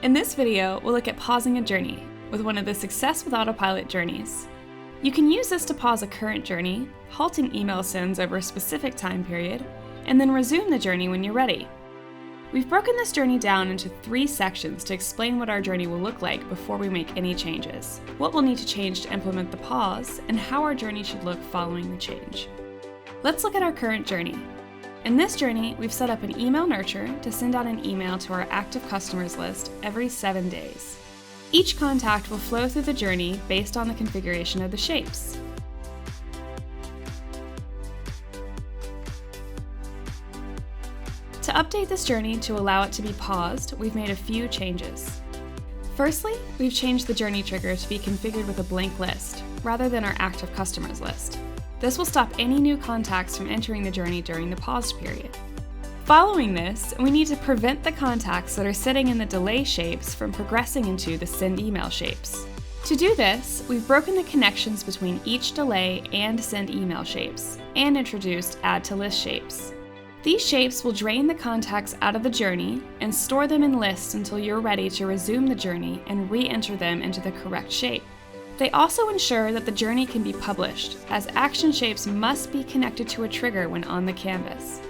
In this video, we'll look at pausing a journey with one of the Success with Autopilot journeys. You can use this to pause a current journey, halting email sends over a specific time period, and then resume the journey when you're ready. We've broken this journey down into 3 sections to explain what our journey will look like before we make any changes, what we'll need to change to implement the pause, and how our journey should look following the change. Let's look at our current journey. In this journey, we've set up an email nurture to send out an email to our active customers list every 7 days. Each contact will flow through the journey based on the configuration of the shapes. To update this journey to allow it to be paused, we've made a few changes. Firstly, we've changed the journey trigger to be configured with a blank list, rather than our active customers list. This will stop any new contacts from entering the journey during the paused period. Following this, we need to prevent the contacts that are sitting in the delay shapes from progressing into the send email shapes. To do this, we've broken the connections between each delay and send email shapes, and introduced add to list shapes. These shapes will drain the contacts out of the journey and store them in lists until you're ready to resume the journey and re-enter them into the correct shape. They also ensure that the journey can be published, as action shapes must be connected to a trigger when on the canvas.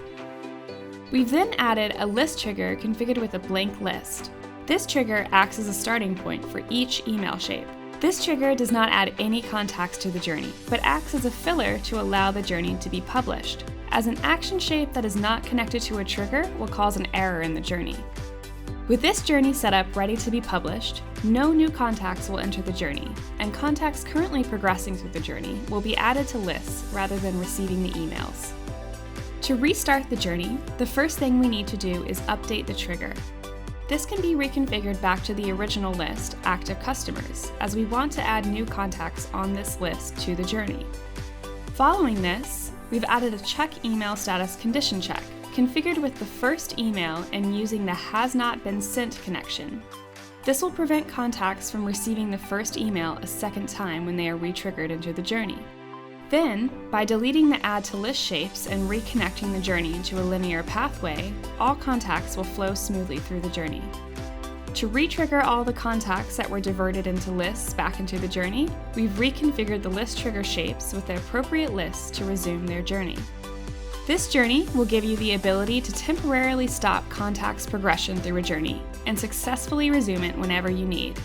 We've then added a list trigger configured with a blank list. This trigger acts as a starting point for each email shape. This trigger does not add any contacts to the journey, but acts as a filler to allow the journey to be published, as an action shape that is not connected to a trigger will cause an error in the journey. With this journey set up ready to be published, no new contacts will enter the journey, and contacts currently progressing through the journey will be added to lists rather than receiving the emails. To restart the journey, the first thing we need to do is update the trigger. This can be reconfigured back to the original list, active customers, as we want to add new contacts on this list to the journey. Following this, we've added a check email status condition check, configured with the first email and using the has not been sent connection. This will prevent contacts from receiving the first email a second time when they are re-triggered into the journey. Then, by deleting the add to list shapes and reconnecting the journey into a linear pathway, all contacts will flow smoothly through the journey. To re-trigger all the contacts that were diverted into lists back into the journey, we've reconfigured the list trigger shapes with the appropriate lists to resume their journey. This journey will give you the ability to temporarily stop contacts progression through a journey and successfully resume it whenever you need.